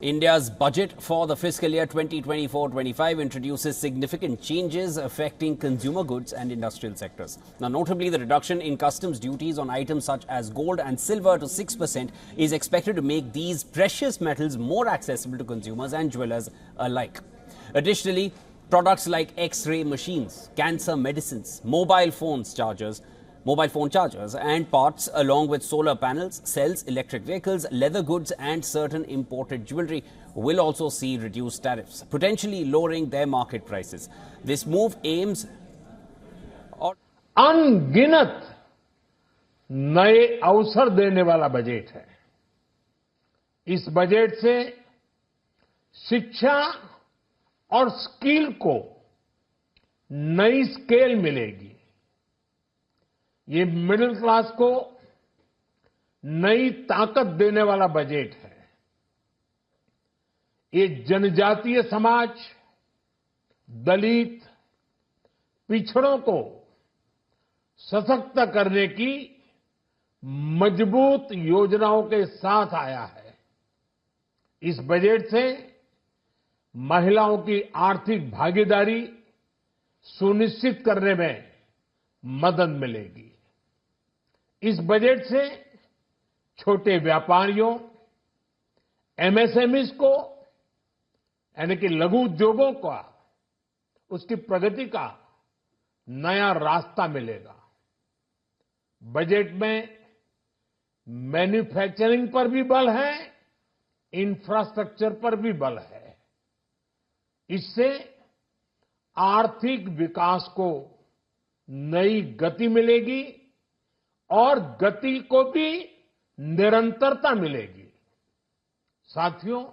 India's budget for the fiscal year 2024-25 introduces significant changes affecting consumer goods and industrial sectors. Now, notably, the reduction in customs duties on items such as gold and silver to 6% is expected to make these precious metals more accessible to consumers and jewelers alike. Additionally, products like X-ray machines, cancer medicines, mobile phone chargers and parts, along with solar panels, cells, electric vehicles, leather goods and certain imported jewelry will also see reduced tariffs, potentially lowering their market prices. This move aims अनगिनत नए अवसर देने वाला budget है। इस budget से शिक्षा और स्किल को नई स्केल मिलेगी। ये मिडिल क्लास को नई ताकत देने वाला बजट है। ये जनजातीय समाज, दलित, पिछड़ों को सशक्त करने की मजबूत योजनाओं के साथ आया है। इस बजट से महिलाओं की आर्थिक भागीदारी सुनिश्चित करने में मदद मिलेगी। इस बजट से छोटे व्यापारियों, एमएसएमईज को, यानी कि लघु उद्योगों का, उसकी प्रगति का नया रास्ता मिलेगा। बजट में मैन्युफैक्चरिंग पर भी बल है, इंफ्रास्ट्रक्चर पर भी बल है। इससे आर्थिक विकास को नई गति मिलेगी और गति को भी निरंतरता मिलेगी। साथियों,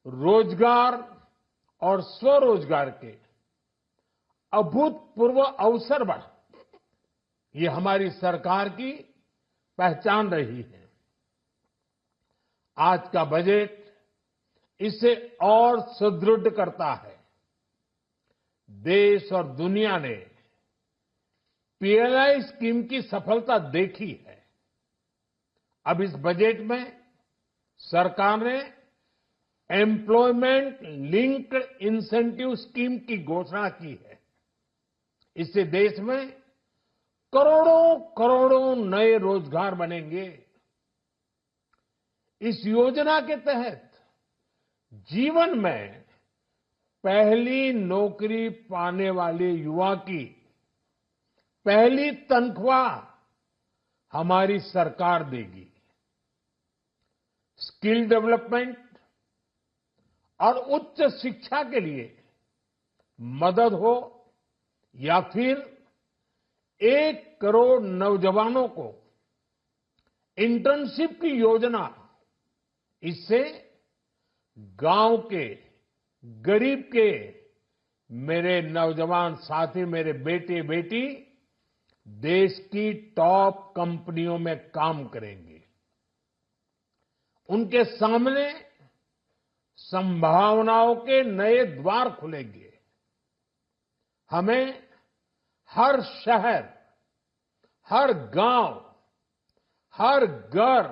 रोजगार और स्वरोजगार के अभूतपूर्व अवसर बढ़, ये हमारी सरकार की पहचान रही है। आज का बजट इसे और सुदृढ़ करता है। देश और दुनिया ने पीएलआई स्कीम की सफलता देखी है। अब इस बजट में सरकार ने एम्प्लॉयमेंट लिंक्ड इंसेंटिव स्कीम की घोषणा की है। इससे देश में करोड़ों करोड़ों नए रोजगार बनेंगे। इस योजना के तहत जीवन में पहली नौकरी पाने वाले युवा की पहली तनख्वाह हमारी सरकार देगी। स्किल डेवलपमेंट और उच्च शिक्षा के लिए मदद हो या फिर 1 करोड़ नौजवानों को इंटर्नशिप की योजना, इससे गांव के, गरीब के मेरे नौजवान साथी, मेरे बेटे बेटी देश की टॉप कंपनियों में काम करेंगे। उनके सामने संभावनाओं के नए द्वार खुलेंगे। हमें हर शहर, हर गांव, हर घर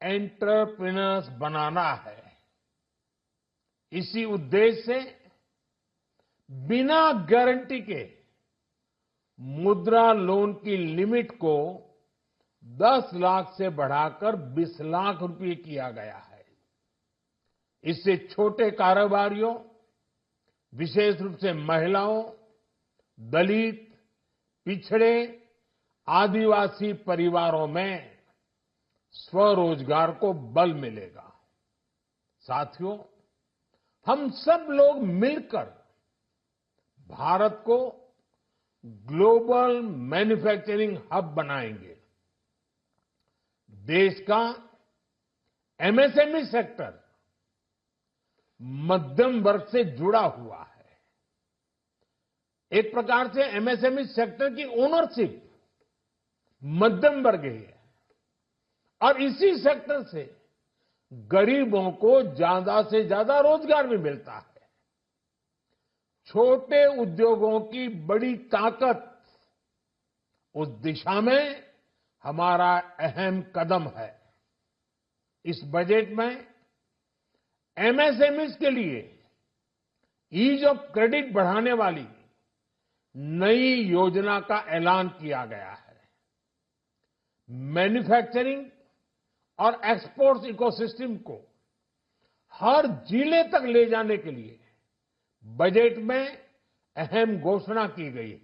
एंटरप्रेन्योर्स बनाना है। इसी उद्देश्य से बिना गारंटी के मुद्रा लोन की लिमिट को 10 लाख से बढ़ाकर 20 लाख रुपए किया गया है। इससे छोटे कारोबारियों, विशेष रूप से महिलाओं, दलित, पिछड़े, आदिवासी परिवारों में स्वरोजगार को बल मिलेगा। साथियों, हम सब लोग मिलकर भारत को ग्लोबल मैन्युफैक्चरिंग हब बनाएंगे। देश का एमएसएमई सेक्टर मध्यम वर्ग से जुड़ा हुआ है। एक प्रकार से एमएसएमई सेक्टर की ओनरशिप मध्यम वर्ग ही है और इसी सेक्टर से गरीबों को ज्यादा से ज्यादा रोजगार भी मिलता है। छोटे उद्योगों की बड़ी ताकत, उस दिशा में हमारा अहम कदम है। इस बजट में एमएसएमईज के लिए ईज ऑफ क्रेडिट बढ़ाने वाली नई योजना का ऐलान किया गया है। मैन्युफैक्चरिंग और एक्सपोर्ट्स इकोसिस्टम को हर जिले तक ले जाने के लिए बजट में अहम घोषणा की गई है।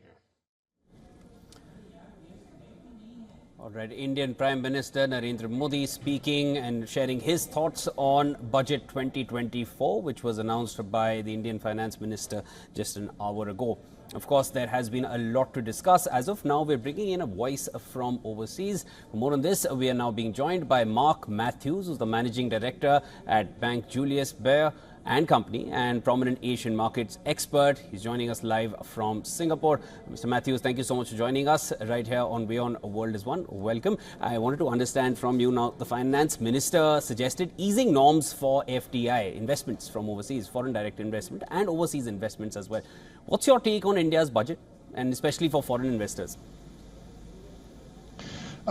All right, Indian Prime Minister Narendra Modi speaking and sharing his thoughts on Budget 2024, which was announced by the Indian Finance Minister just an hour ago. Of course, there has been a lot to discuss. As of now, we're bringing in a voice from overseas. For more on this, we are now being joined by Mark Matthews, who's the Managing Director at Bank Julius Baer and Company and prominent Asian markets expert. He's joining us live from Singapore. Mr. Matthews, thank you so much for joining us right here on Beyond World is One. Welcome. I wanted to understand from you now, the Finance Minister suggested easing norms for FDI, investments from overseas, foreign direct investment and overseas investments as well. What's your take on India's budget and especially for foreign investors?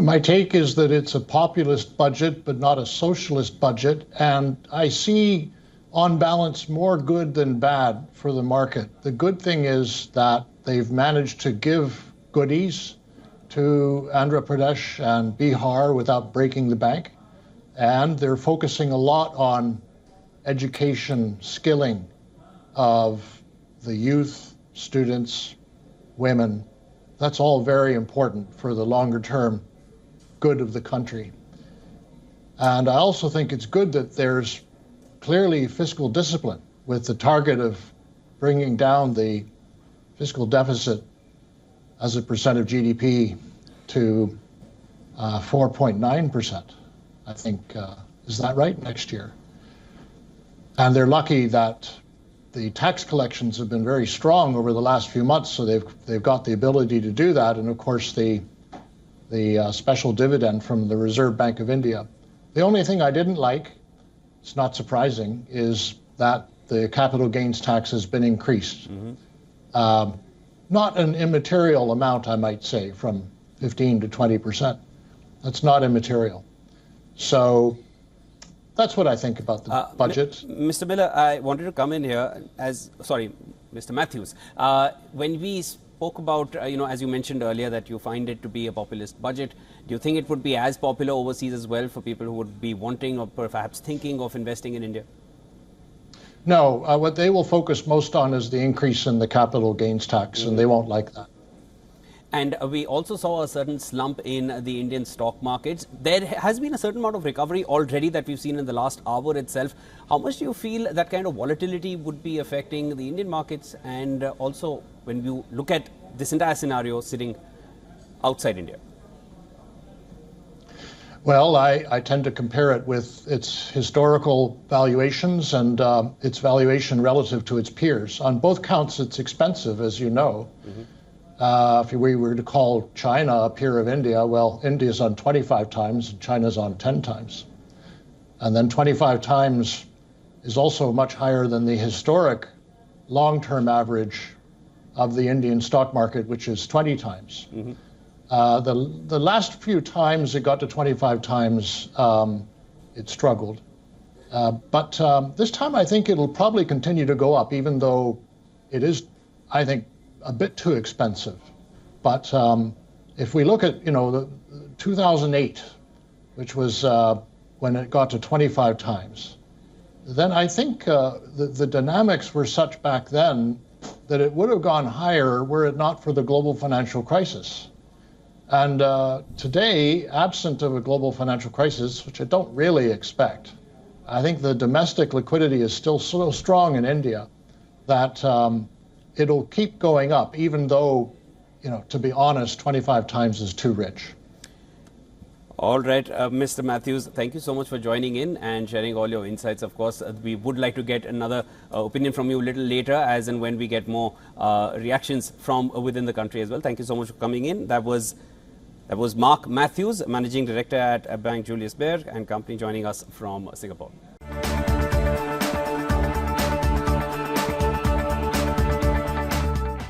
My take is that it's a populist budget, but not a socialist budget. And I see, on balance, more good than bad for the market. The good thing is that they've managed to give goodies to Andhra Pradesh and Bihar without breaking the bank. And they're focusing a lot on education, skilling of the youth, students, women. That's all very important for the longer term good of the country. And I also think it's good that there's clearly fiscal discipline with the target of bringing down the fiscal deficit as a percent of GDP to 4.9%, I think. Is that right? Next year. And they're lucky that the tax collections have been very strong over the last few months, so they've got the ability to do that. And of course, the special dividend from the Reserve Bank of India. The only thing I didn't like, it's not surprising, is that the capital gains tax has been increased. Not an immaterial amount, I might say, from 15 to 20%. That's not immaterial. So that's what I think about the budget. Mr. Miller, I wanted to come in here Mr. Matthews. When we spoke about, as you mentioned earlier, that you find it to be a populist budget, do you think it would be as popular overseas as well for people who would be wanting or perhaps thinking of investing in India? No, what they will focus most on is the increase in the capital gains tax, and they won't like that. And we also saw a certain slump in the Indian stock markets. There has been a certain amount of recovery already that we've seen in the last hour itself. How much do you feel that kind of volatility would be affecting the Indian markets? And also, when you look at this entire scenario sitting outside India? Well, I tend to compare it with its historical valuations and its valuation relative to its peers. On both counts, it's expensive, as you know. If we were to call China a peer of India, well, India's on 25 times and China's on 10 times. And then 25 times is also much higher than the historic long-term average of the Indian stock market, which is 20 times. The last few times it got to 25 times, it struggled. But this time I think it'll probably continue to go up, even though it is, I think, a bit too expensive. But if we look at, the 2008, which was when it got to 25 times, then I think the dynamics were such back then that it would have gone higher were it not for the global financial crisis. And today, absent of a global financial crisis, which I don't really expect, I think the domestic liquidity is still so strong in India that it'll keep going up, even though, to be honest, 25 times is too rich. All right, Mr. Matthews, thank you so much for joining in and sharing all your insights. Of course, we would like to get another opinion from you a little later, as and when we get more reactions from within the country as well. Thank you so much for coming in. That was Mark Matthews, Managing Director at Bank Julius Baer and Company, joining us from Singapore.